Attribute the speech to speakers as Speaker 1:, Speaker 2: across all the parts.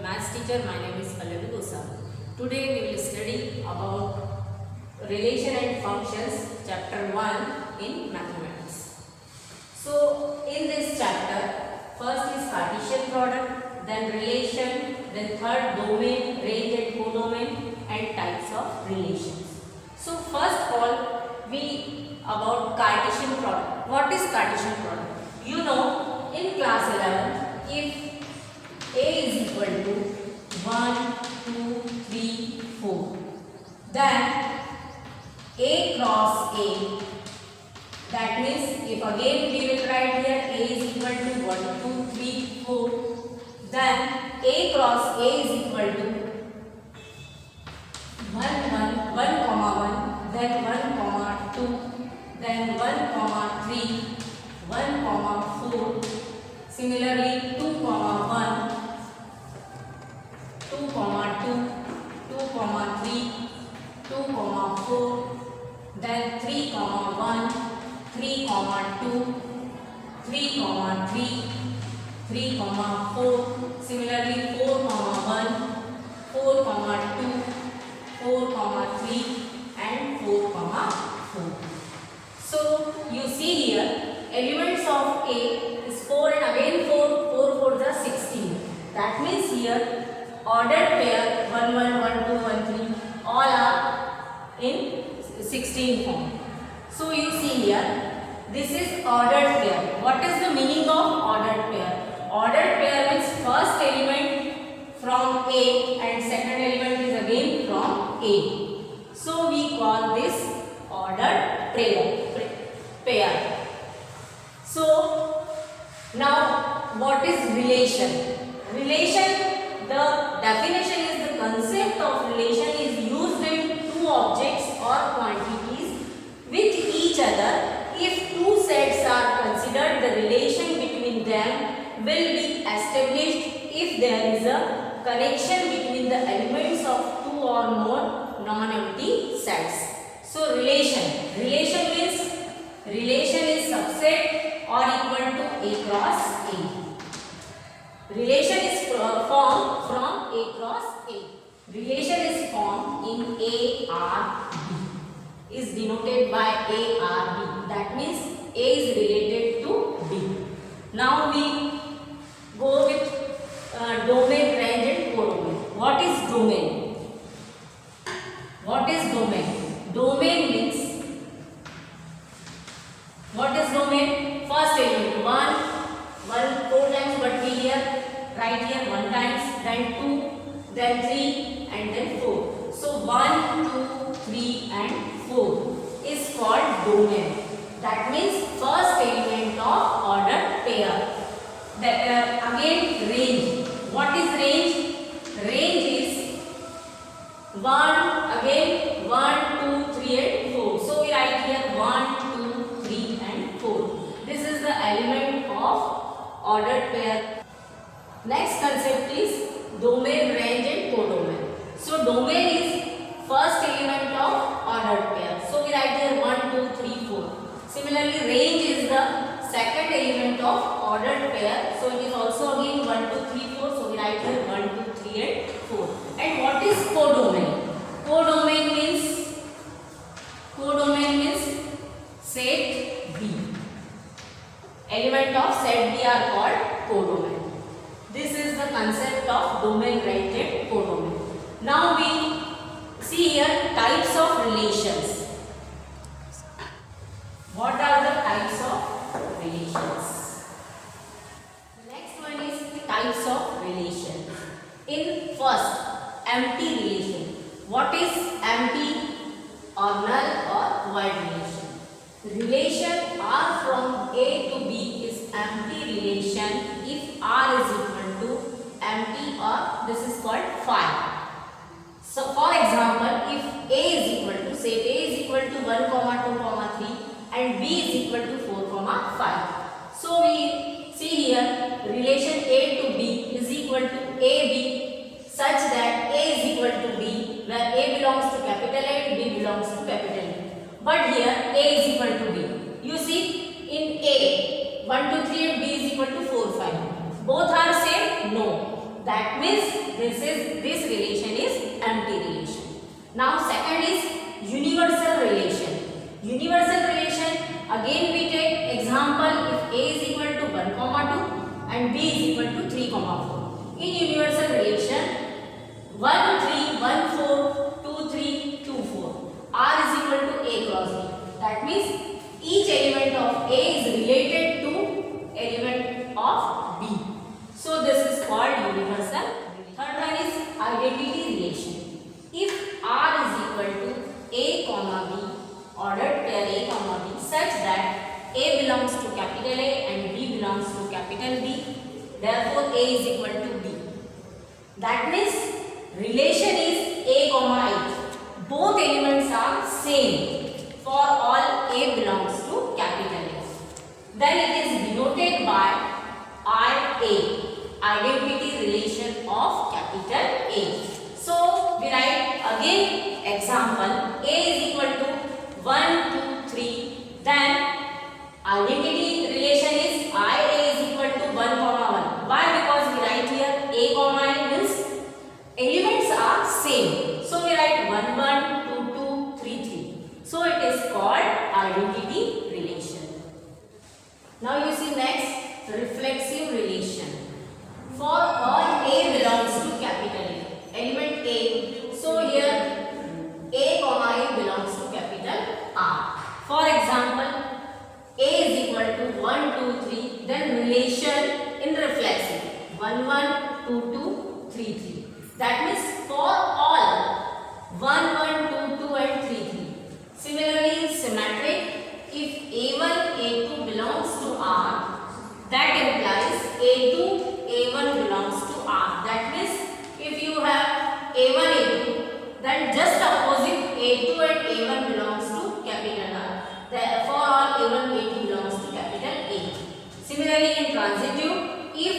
Speaker 1: maths teacher. My name is Pallavi Goswami. Today we will study about relation and functions, chapter 1 in mathematics. So in this chapter, first is Cartesian product, then relation, then third domain, range and codomain, and types of relations. So first of all, we about Cartesian product. What is Cartesian product? You know, in class 11, if A is equal to 1, 2, 3, 4, then A cross A, that means if again we will write here A is equal to 1, 2, 3, 4, then A cross A is equal to 1, 1, then 1, 2, then 1, 3, 1, 4, similarly 2, 1, 2, 2, 2, 3, 2, 4, then 3, 1, 3, 2, 3, 3, 4, similarly 4, 1, 4, 2, 4, 3, and 4, 4. So you see here, elements of A is 4 and again 4, 4 4s are 16. That means here ordered pair 1, 1, 1, 2, 1, 3 all are in 16 form. So you see here, this is ordered pair. What is the meaning of ordered pair? Ordered pair means first element from A and second element is again from A. So we call this ordered pair. So now what is relation? Relation, the definition is the concept of relation is used in two objects or quantities with each other. If two sets are considered, the relation between them will be established if there is a connection between the elements of two or more non-empty sets. So relation means relation is subset or equal to A cross A. Relation is formed from A cross A. Relation is formed in A R B. Is denoted by A R B. That means A is related to B. Now we go with domain, range and codomain. What is domain? What is domain? Domain means, what is domain? First element 1, 4 times, but we here write here 1 times, then 2, then 3 and then 4. So 1, 2, 3 and 4 is called domain. That means first element of ordered pair. Again range. What is range? Range is 1, again 1, 2, 3 and 4. So we write here 1, 2, 3 and 4. This is the element of ordered pair. Next concept is domain, range and codomain. So domain is first element of ordered pair. So we write here 1, 2, 3, 4. Similarly range is the second element of ordered pair. So it is also again 1, 2, 3, 4. So we write here 1, 2, 3 and 4. And what is codomain? Codomain means set B. Element of set B are called codomain. This is the concept of domain, range and codomain. Now we see here types of relations. What are the types of relations? The next one is types of relations. In first, empty relation. What is empty or null or void relation? Relation R from A to B is empty relation if R is equal to empty, or this is called phi. So for example, if A is equal to, say A is equal to 1, 2, 3 and B is equal to 4, 5. So we see here relation A to B is equal to AB such that A is equal to B, where A belongs to capital A, B belongs to capital B. But here A is equal to B. You see in A 1, 2, 3 and B is equal to 4, 5. Both are same? No. that means this relation is empty relation. Now second is universal relation. Universal relation, again we take example if A is equal to 1, 2 and B is equal to 3, 4. In universal relation 1, 3, 1, 4, 2, 3, 2, 4. R is equal to A cross B. That means each element of A is related to element of B. So this is called universal. Third one is identity relation. If R is equal to A comma B, ordered pair A comma B such that A belongs to capital A and B belongs to capital B, therefore A is equal to B. That means relation is A comma A. Both elements are same for all A belongs to capital A. Then it is denoted by IA, identity relation of capital A. So we write again example A is equal to 1, 2, 3. Then identity relation is IA is equal to 1, 1. Why? Because we write here A comma A means elements are same. So we write 1, 1, 2, 2, 3, 3. So it is called identity relation. Now you see next reflexive relation. For all A belongs to capital A, element A. So here A comma A belongs to capital R. For example, A is equal to 1, 2, 3. Then relation in reflexive 1, 1, 2, 2, 3, 3. That means for all 1, 1, 2, 2 and 3, 3. Similarly in symmetric, if A1, A2 belongs to R, that implies A2, A1 belongs to R. That means if you have A1, A2, then just opposite A2 and A1 belongs to capital R. Therefore all A1, A2 belongs to capital A. Similarly in transitive, if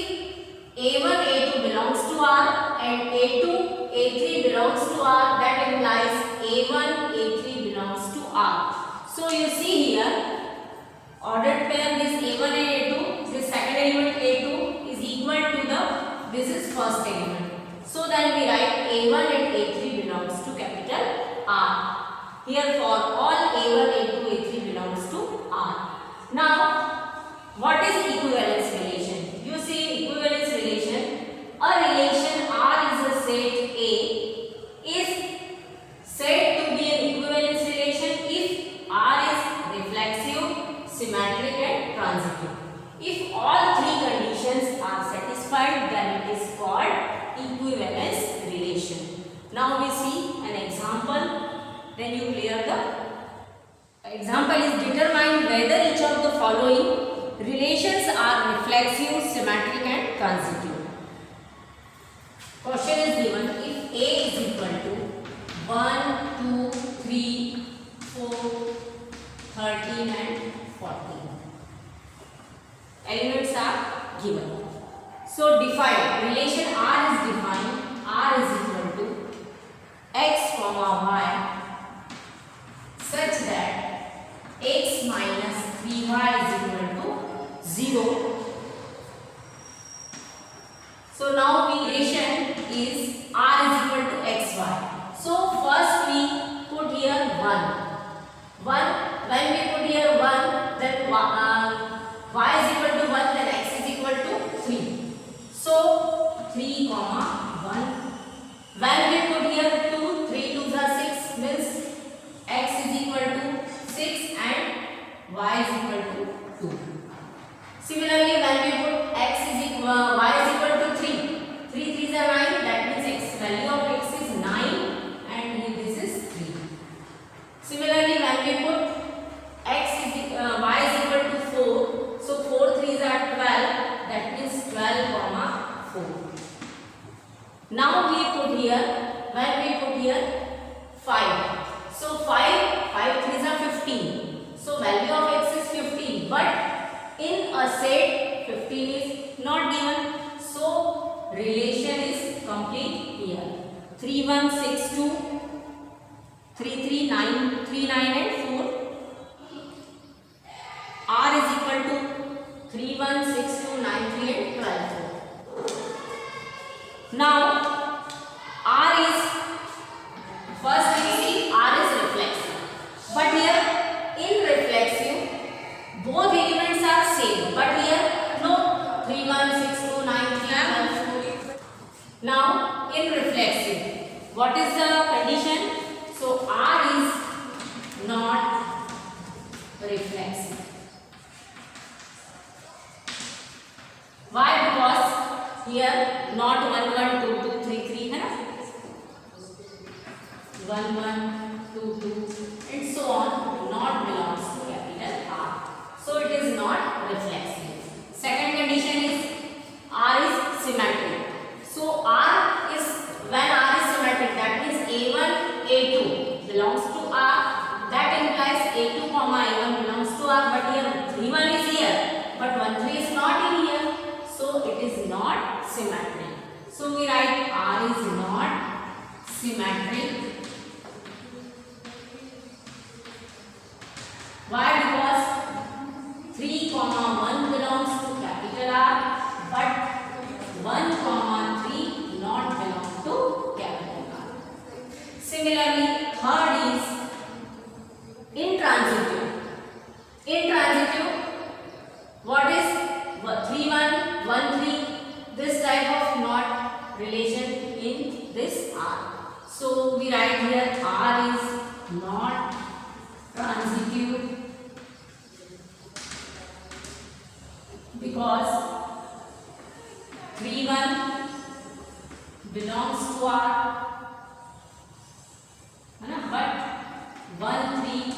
Speaker 1: A1, A2 belongs to R and A2, A3 belongs to R, that implies A1, A3 belongs to R. So you see here, ordered pair this A1 and A2, this second element A2 is equal to this is first element. So then we write A1 and A3 belongs to capital R. Here for all A1, A2, A3 belongs to R. Now what is equivalence relation? You see equivalence relation, a relation R is a set A is said to be an equivalence relation if R is reflexive, symmetric and transitive. If all three conditions are satisfied, then it is called equivalence relation. Now we see an example, then you clear the example is determine whether each of the following relations are reflexive, symmetric and transitive. Question is given if A is equal to 1, 2, 3, 4, 13 and 14. Elements are given. So define relation R is defined. R is equal to x comma y such that x minus 3y is equal to 0. So now relation is R is equal to xy. So first we put here 1. When we put here 1, then y is equal to 1, then x is equal to 3. So 3 comma 1. When we put here 2, 3 2s are 6 means x is equal to 6 and y is equal to 2. Similarly, when we put y is equal to 3, 3 3s are 9, that means x value of x is 9 and this is 3. Similarly, when we put y is equal to 4, so 4 3s are 12, that means 12 comma 4. Now we put here, when we put here 5, so 5 3s are 15, so value of x is 15, but in a set 15 is not given, so relation is complete here. 3 1 6 2, 3 3 9 3 9 and 4. R is equal to 3 1 6 2 9 3 and 12 4. Now R is, first we see R is reflexive, but here in reflexive both elements are same, but here no, 3 1 6 2 9 3 1 4. Now in reflexive, what is the condition? So R is not reflexive. Why? Because here not 1 1 2 2 3 3 है ना, 1 1 2 2 and so on not belongs to capital R. So it is not reflexive. Second condition is R is symmetric. So R is, when R is symmetric, that means A1 A2 belongs to R. That implies A2 comma A1 belongs to R. But here 3 1 is here, but 1 3 is not in here. So it is not symmetric. So we write R is not symmetric. Why? Because 3 comma 1 belongs to capital R, but 1 comma 3 not belong to capital R. Similarly, third is intransitive. Intransitive, what is 3 1 1 3? This type of not relation in this R. So we write here R is not transitive because 3 1 belongs to R, but 1 3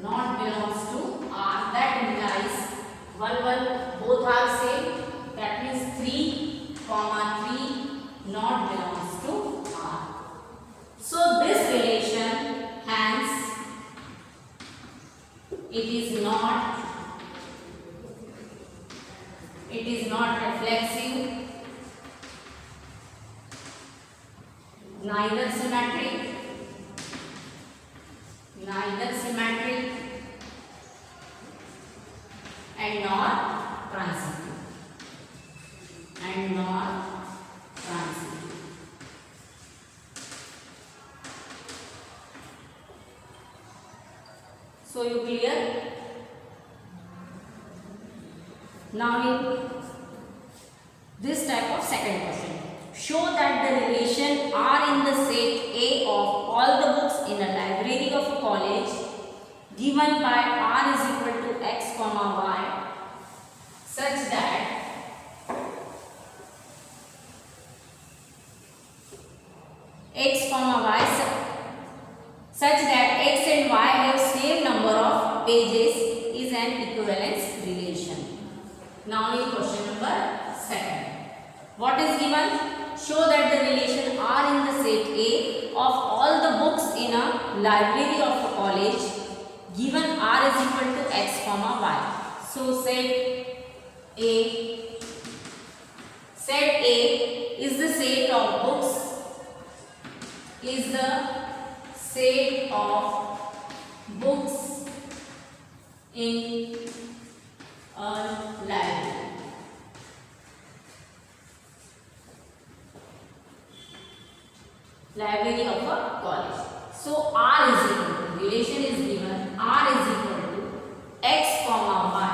Speaker 1: not belongs to R. That implies 1 1 both are same. That means 3 comma 3 not belongs to R. So this relation, hence it is not reflexive, neither symmetric and not transitive. So you clear? Now in this type of second question, show that the relation R in the set A of all the books in a library of a college given by R is equal to X comma Y such that X comma Y such that X and Y have same number of pages is an equivalence relation. Now in question number 2. What is given? Show that the relation R in the set A of all the books in a library of a college given R is equal to X comma Y. So set A is the set of books, in a library. Library of a college. So R is equal to, relation is given, R is equal to X comma Y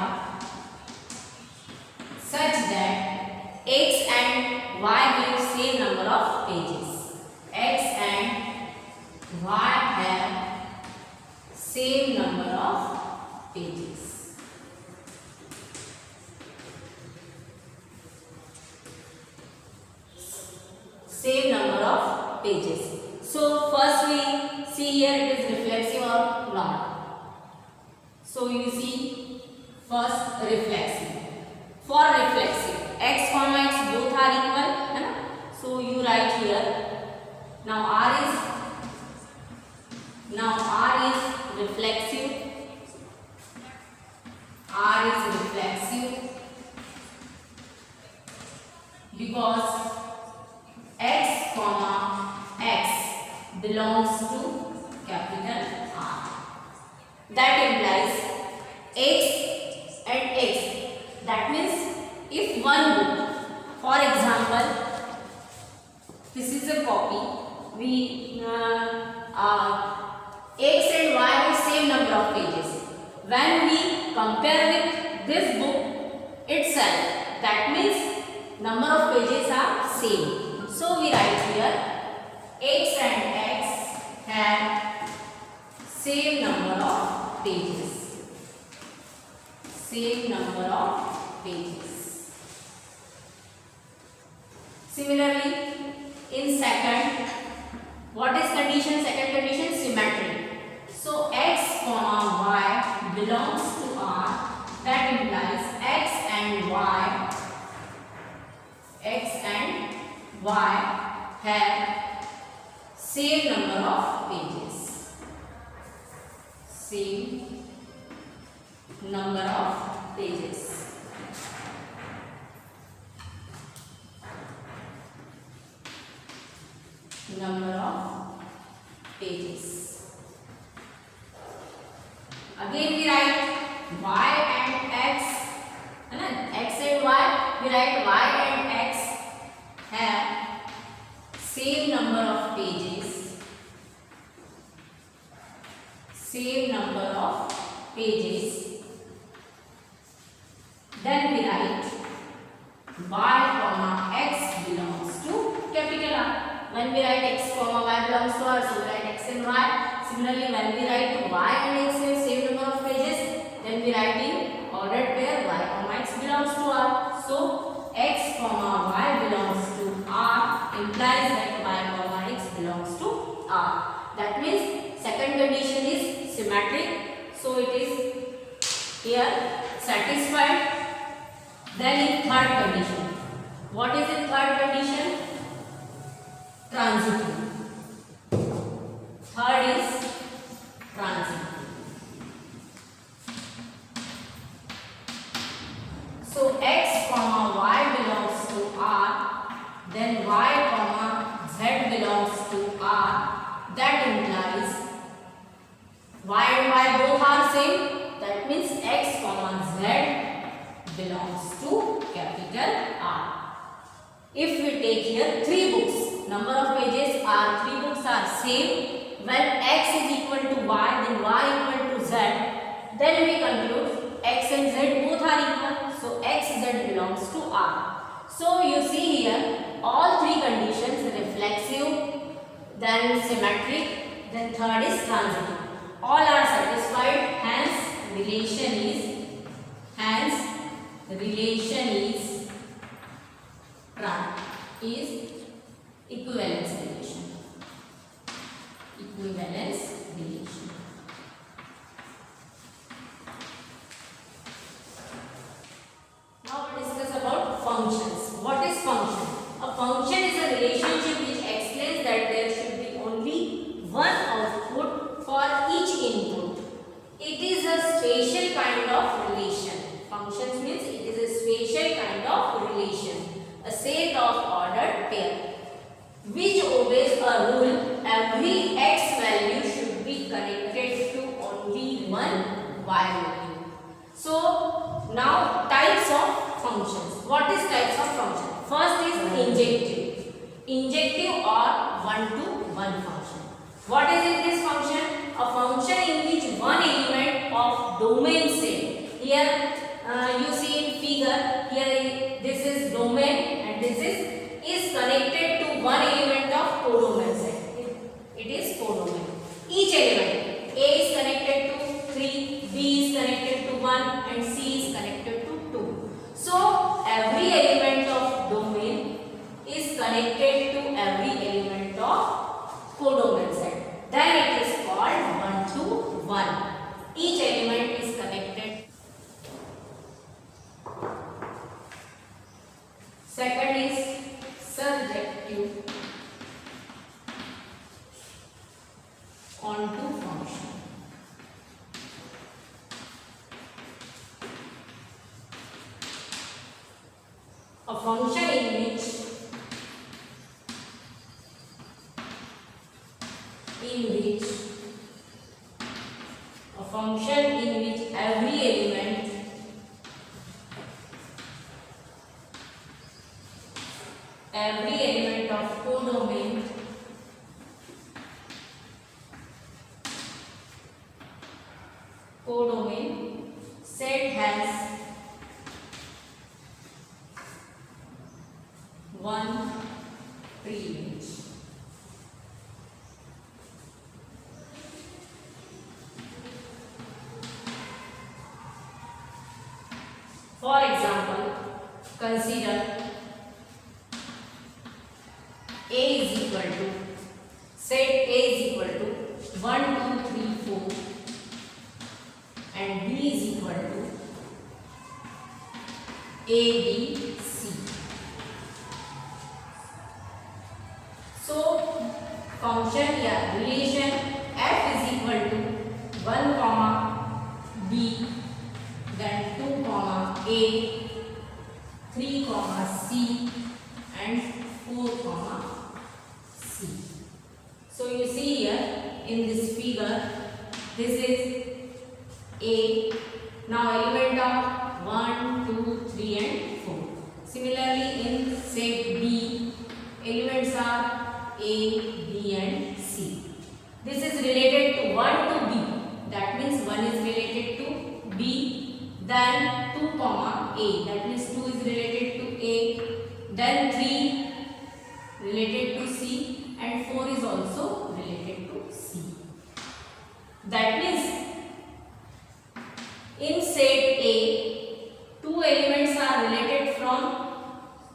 Speaker 1: such that X and Y have same number of pages. X and Y have same number of pages. Same number of pages. So first we see here it is reflexive or not. So you see first reflexive. For reflexive, X comma X both are equal, है ना? So you write here. Now R is reflexive. R is reflexive because X comma X belongs to capital R. That implies X and X. That means if one book, for example, This is a copy. We X and Y have same number of pages. When we compare with this book itself, that means number of pages are same. So we write here X and X have same number of pages. Same number of pages. Similarly, in second, what is condition? Second condition, symmetry. So x comma y belongs to R. That implies x and y have same number of pages. Same number of pages. Number of pages. Again we write y and x. X and y. We write y and x have same number of pages. Same number of pages. Then we write y comma x belongs to capital R. When we write x comma y belongs to R, so we write x and y. Similarly, when we write y and x have same number of pages, then we write in ordered pair y comma x belongs to R. So x comma y belongs to R implies that y comma x belongs to R. That means second condition is symmetric. So it is here satisfied. Then in third condition, what is in third condition? Transitive. Third is transitive. So x comma y belongs to R, then y comma z belongs to R. That implies y and y both are same. That means x comma z belongs to capital R. If we take here 3 books, number of pages are 3 books are same. When x is equal to y, then y equal to z. Then we conclude x and z both are equal. So x z belongs to R. So you see here all 3 conditions, reflexive, then symmetric, then third is transitive. All are satisfied. Hence relation is equivalence relation. Equivalence relation. Now we discuss about functions. What is function? A function is a relationship which explains that there should be only one output for each input. It is a spatial kind of relation. Functions means it is a spatial kind of relation. A set of ordered pair which obeys a rule. Every x value should be connected to only one y value. So now types of functions. What is types of function? First is injective. Injective or one-to-one function. What is in this function? A function in which one element of domain set. Here you see in figure, here this is domain and this is connected to one element of codomain set. It is codomain. Each element, A is connected to 3, B is connected to 1 and C is connected to 2. So every element of domain is connected to every element of codomain set. Then it is called one-to-one. Each element is connected. Second is surjective onto function. A function in which every element every element of codomain set has one pre-image. For example, consider A is equal to, set A is equal to 1, 2, 3, 4 and B is equal to A, B, C. So, function या relation f is equal to 1 comma B, then 2 comma A, 3 comma C and 4 comma C. So you see here in this figure, this is A. Now element of 1, 2, 3 and 4. Similarly in set B, elements are A, B and C. This is related to 1 to B. That means 1 is related to B. Then 2 comma A. That means 2 is related to A. Then 3 related to C and 4 is also related to C. That means in set A, 2 elements are related from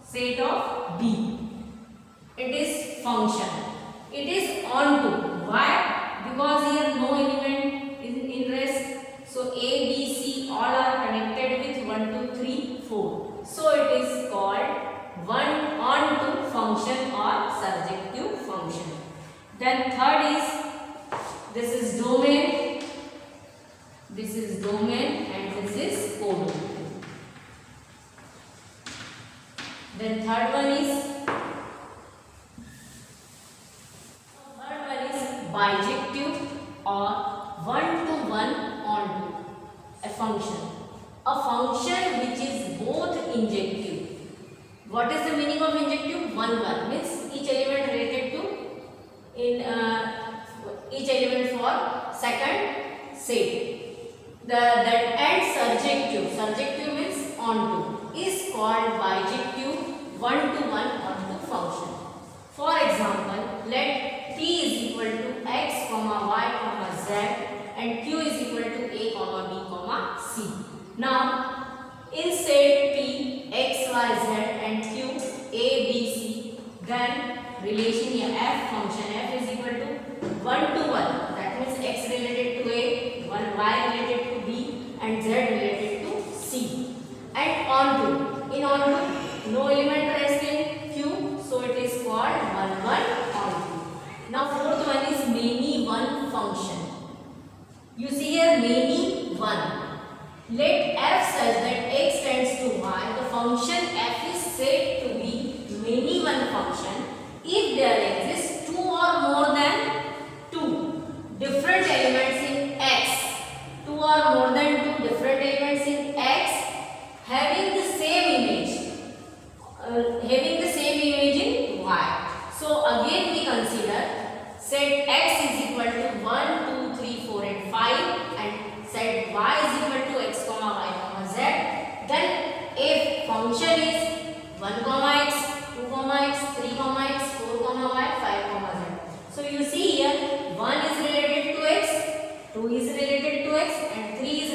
Speaker 1: set of B. It is function. It is onto. Why? Because here no element is in rest. So A, B, C all are connected with 1, 2, 3, 4. So it is called one onto function or surjective function. Then third is, this is domain and this is codomain. Then third one is bijective or one-to-one onto a function. A function which is both injective. What is the meaning of injective? One means each element related to each element for second set. That and surjective means onto, is called bijective one-to-one onto function. For example, let T is equal to x, y, z and q is equal to a, b, c. Now in set P, x, y, z and q, a, b, c, then relation here f function f is equal to 1 to 1. That means x related to a, y related to b and z related to c. And onto, in onto no element rests in q, so it is called 1, 1 onto. Now fourth one is many one function. You see here many one. Let f such that x tends to y. The function f is said to be many one function if there exists two or more than two different elements in x. Two or more than two different elements in x having the same image. In y. So again we consider set x is equal to 1, 2, 3, 4 and 5 and set y is equal to x, y, z. Then if function is 1, x, 2, x, 3, x, 4, y, 5, z. So you see here 1 is related to x, 2 is related to x and 3 is